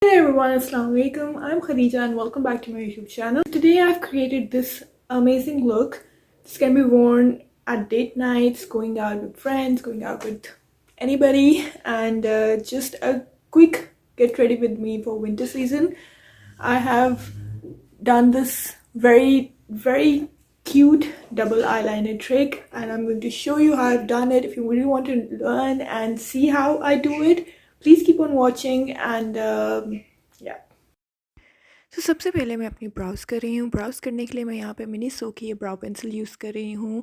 Hey everyone, Assalamu alaikum. I'm Khadeeja and welcome back to my YouTube channel. Today I've created this amazing look. This can be worn at date nights, going out with friends, going out with anybody, and just a quick get ready with me for winter season. I have done this very cute double eyeliner trick and I'm going to show you how I've done it. If you really want to learn and see how I do it, please keep on watching and yeah. तो सबसे पहले मैं अपनी browse कर रही हूँ। Browse करने के लिए मैं यहाँ पे मिनी सो की ये ब्राउ पेंसिल यूज़ कर रही हूँ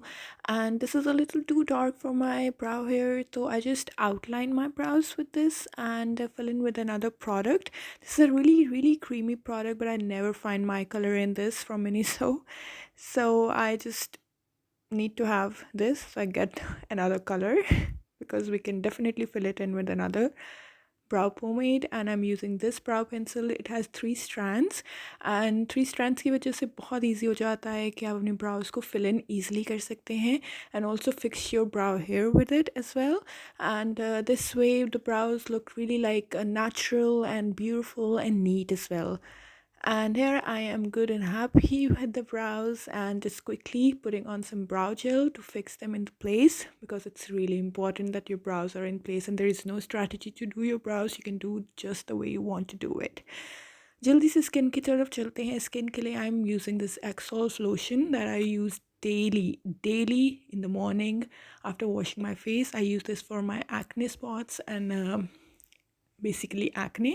and this is a little too dark for my brow hair, तो I just outline my brows with this and fill in with another product. This is a really creamy product, but I never find my color in this from Miniso, so I just need to have this, so I get another color because we can definitely fill it in with another brow pomade. And I'm using this brow pencil. It has 3 strands and 3 strands की वजह से बहुत easy हो जाता है कि आप अपनी brows को fill in easily कर सकते हैं and also fix your brow hair with it as well. And this way the brows look really like natural and beautiful and neat as well. And here I am good and happy with the brows and just quickly putting on some brow gel to fix them into place, because it's really important that your brows are in place and there is no strategy to do your brows. You can do just the way you want to do it. जल्दी से skin की तरफ चलते हैं. Skin के लिए I am using this Exolve lotion that I use daily in the morning after washing my face. I use this for my acne spots and basically acne,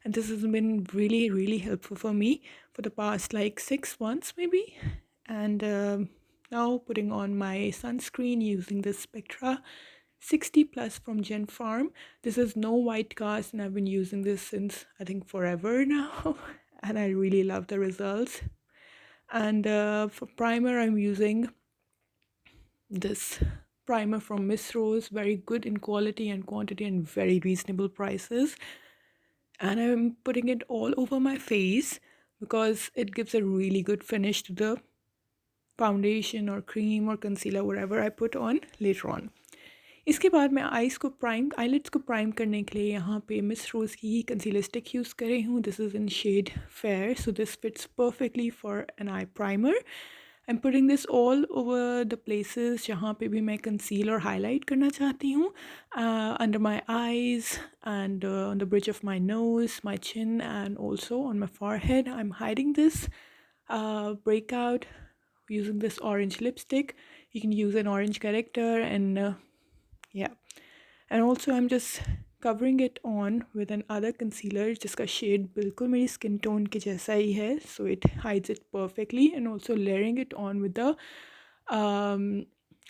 and this has been really helpful for me for the past like 6 months maybe. And now putting on my sunscreen using this Spectra 60 plus from Gen Farm. This is no white cast and I've been using this since I think forever now and I really love the results. And for primer I'm using this primer from Miss Rose, very good in quality and quantity and very reasonable prices. And I'm putting it all over my face because it gives a really good finish to the foundation or cream or concealer, whatever I put on later on. इसके बाद मैं eyelids को prime करने के लिए यहाँ पे miss रोज़ की कंसीलर स्टिक यूज़ कर रही हूँ. This is in shade fair, so this fits perfectly for an eye primer. I'm putting this all over the places जहाँ पे भी मैं conceal और highlight करना चाहती हूँ, under my eyes and on the bridge of my nose, my chin, and also on my forehead. I'm hiding this breakout using this orange lipstick. You can use an orange character and yeah. And also I'm just covering it on with another concealer जिसका shade बिल्कुल मेरी skin tone के जैसा ही है, so it hides it perfectly, and also layering it on with the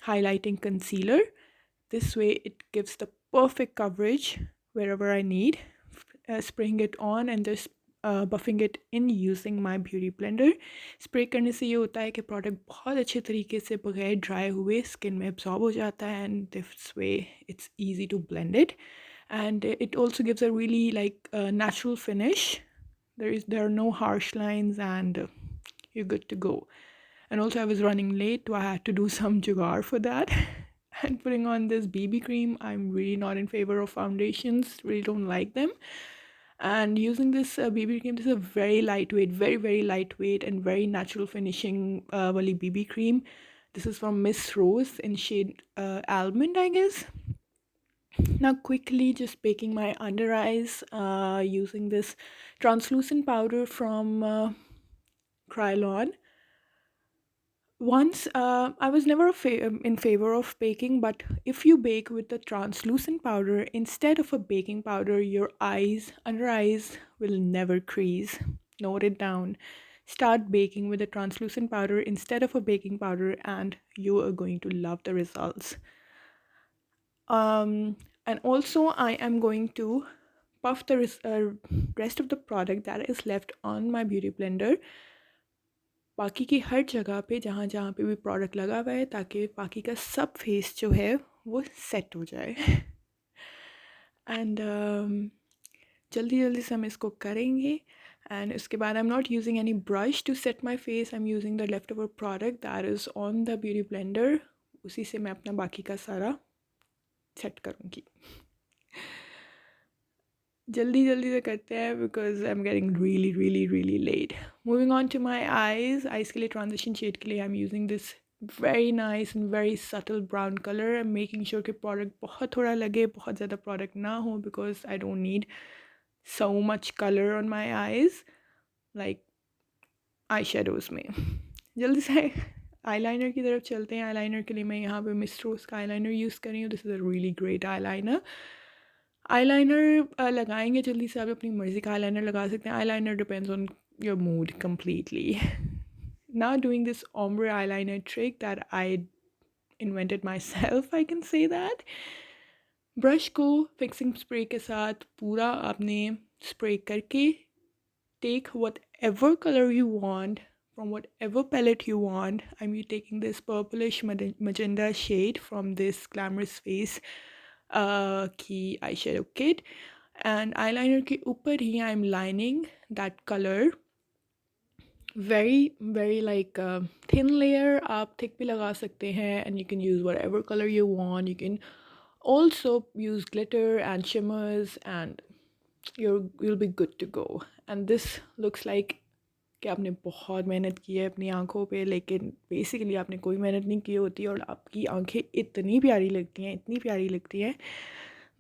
highlighting concealer. This way it gives the perfect coverage wherever I need. Spraying it on and just buffing it in using my beauty blender. Spray करने से ये होता है कि product बहुत अच्छे तरीके से बगैर ड्राई हुए स्किन में एब्जॉर्ब हो जाता है, and this way it's easy to blend it. And it also gives a really like natural finish. There are no harsh lines and you're good to go. And also I was running late, so I had to do some jugaad for that. And putting on this BB cream. I'm really not in favor of foundations, really don't like them. And using this BB cream, this is a very lightweight, very lightweight and very natural finishing wali BB cream. This is from Miss Rose in shade Almond, I guess. Now quickly just baking my under eyes using this translucent powder from Krylon. Once I was never in favor of baking, but if you bake with the translucent powder instead of a baking powder, your under eyes will never crease. Note it down. Start baking with the translucent powder instead of a baking powder and you are going to love the results. And also I am going to puff the rest of the product that is left on my beauty blender बाकी की हर जगह पे जहाँ जहाँ पे भी product लगा हुआ है, ताकि बाकी का सब फेस जो है वो सेट हो जाए. एंड जल्दी से हम इसको करेंगे. एंड उसके बाद I am not using any brush to set my face. I am using the left over product that is on the beauty blender. उसी से मैं अपना बाकी का सारा सेट करूँगी. जल्दी जल्दी से करते हैं because I'm getting really late. Moving on to my eyes के लिए transition shade के लिए I'm using this very nice and very subtle brown color. I'm making sure कि product बहुत थोड़ा लगे, बहुत ज़्यादा product ना हो because I don't need so much color on my eyes like eyeshadows में. जल्दी से eyeliner की तरफ चलते हैं. Eyeliner के लिए मैं यहाँ पे Miss Rose का eyeliner यूज़ कर रही हूँ. This is a really great eyeliner. Eyeliner लगाएंगे जल्दी से आप अपनी मर्ज़ी का आईलाइनर लगा सकते हैं. Eyeliner depends on your mood completely. Now doing this ombre eyeliner trick that I invented myself, I can say that. Brush को फिक्सिंग स्प्रे के साथ पूरा आपने स्प्रे करके take whatever color you want from whatever palette you want. I'm taking this purplish magenta shade from this Glamorous Face की eyeshadow kit, and eyeliner के ऊपर ही I'm lining that color very like thin layer. आप thick भी लगा सकते हैं, and you can use whatever color you want. You can also use glitter and shimmers and you'll be good to go. And this looks like कि आपने बहुत मेहनत की है अपनी आँखों पे, लेकिन बेसिकली आपने कोई मेहनत नहीं की होती और आपकी आँखें इतनी प्यारी लगती हैं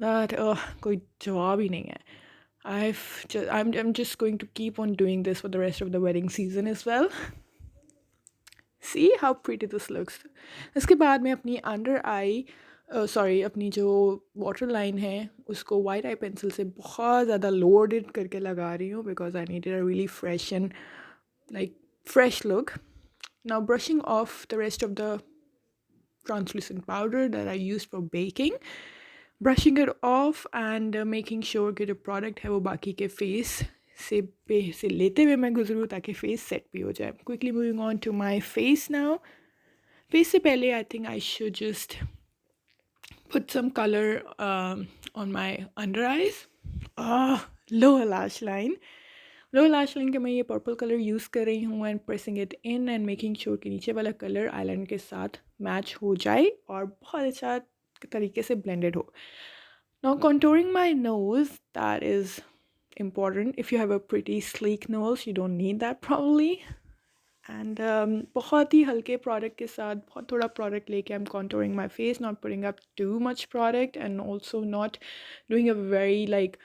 that कोई जवाब ही नहीं है. I'm just going to keep on doing this for the rest of the wedding season as well. See how pretty this looks. इसके बाद मैं अपनी अंडर आई अपनी जो वाटर लाइन है उसको वाइट आई पेंसिल से बहुत ज़्यादा लोडेड करके लगा रही हूँ because I needed a really fresh and like fresh look. Now brushing off the rest of the translucent powder that I used for baking, brushing it off and making sure कि जो product है वो बाकी के face से लेते हुए मैं गुजरूँ ताकि face set भी हो जाए. Quickly moving on to my face now. Face से पहले I think I should just put some color on my under eyes. Lower lash line. Lower lash line के मैं ये पर्पल कलर यूज़ कर रही हूँ and pressing it in and making sure कि नीचे वाला कलर आईलाइनर के साथ मैच हो जाए और बहुत अच्छा तरीके से ब्लेंडेड हो. Now contouring my knows, that is important. If you have a pretty sleek nose, you don't need that probably. And बहुत ही हल्के प्रोडक्ट के साथ बहुत थोड़ा प्रोडक्ट लेके I'm contouring my face, not putting up too much product and also not doing a very like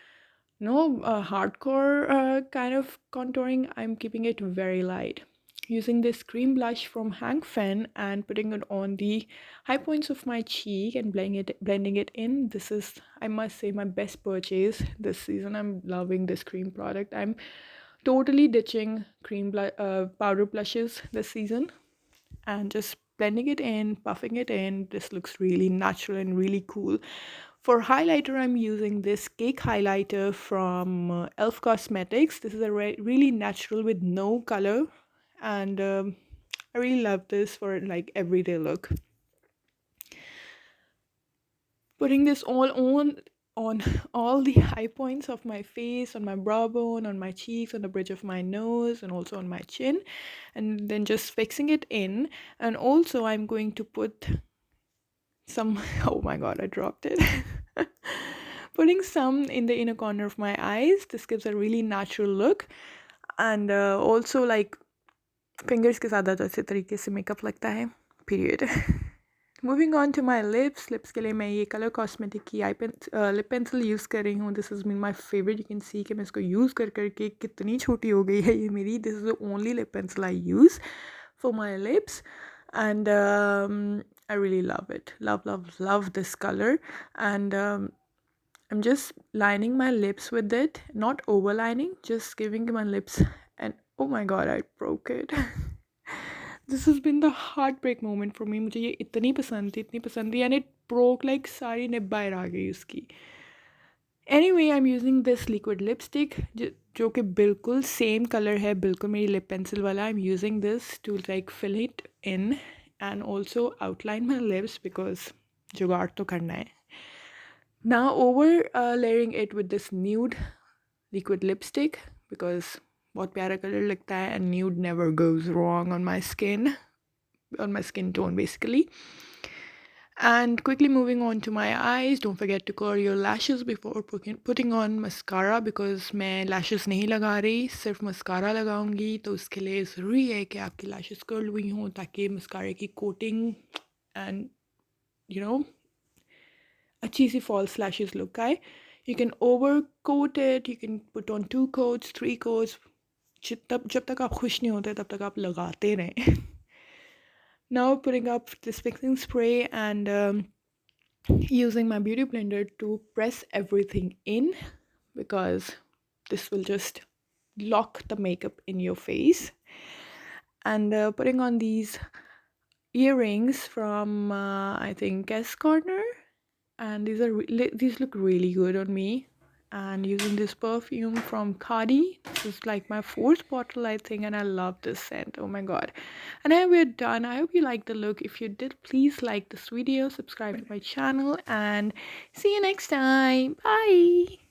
hardcore kind of contouring. I'm keeping it very light, using this cream blush from Hank Fen and putting it on the high points of my cheek and blending it in. This is, I must say, my best purchase this season. I'm loving this cream product. I'm totally ditching cream powder blushes this season and just blending it in, puffing it in. This looks really natural and really cool. For highlighter, I'm using this cake highlighter from Elf Cosmetics. This is a really natural with no color, and I really love this for like everyday look. Putting this all on all the high points of my face, on my brow bone, on my cheeks, on the bridge of my nose, and also on my chin, and then just fixing it in. And also I'm going to put some oh my god, I dropped it. Putting some in the inner corner of my eyes. This gives a really natural look, and also like fingers के साथ अच्छे तरीके से makeup लगता है, period. Moving on to my lips. Lips के लिए मैं ये Color Cosmetic की lip pencil यूज़ कर रही हूँ. This has been my favorite. You can see कि मैं इसको यूज़ करके कितनी छोटी हो गई है ये मेरी. This is the only lip pencil I use for my lips, and I really love it. Love this color. And I'm just lining my lips with it, not overlining, just giving my lips. And oh my god, I broke it. This has been the heartbreak moment for me. मुझे ये इतनी पसंद थी and it broke like सारी nib बाहर आ गई उसकी. Anyway, I'm using this liquid lipstick जो कि बिल्कुल same color है, बिल्कुल मेरी lip pencil वाला. I'm using this to like fill it in and also outline my lips because जुगाड़ तो करना है. Now over layering it with this nude liquid lipstick because बहुत प्यारा कलर लगता है and nude never goes wrong on my skin tone basically. And quickly moving on to my eyes, don't forget to curl your lashes before putting on mascara, because मैं lashes नहीं लगा रही, सिर्फ mascara लगाऊंगी, तो उसके लिए ज़रूरी है कि आपकी lashes curl हुई हों ताकि mascara की coating and you know अच्छी सी false lashes look आए. You can overcoat it, you can put on 2 coats, 3 coats. जब तक आप खुश नहीं होते तब तक आप लगाते रहें. Now putting up this fixing spray and using my beauty blender to press everything in, because this will just lock the makeup in your face. And putting on these earrings from I think S Corner, and these look really good on me. And using this perfume from Khadi. This is like my 4th bottle, I think, and I love this scent. Oh my god. And now we're done. I hope you liked the look. If you did, please like this video, subscribe to my channel, and see you next time. Bye.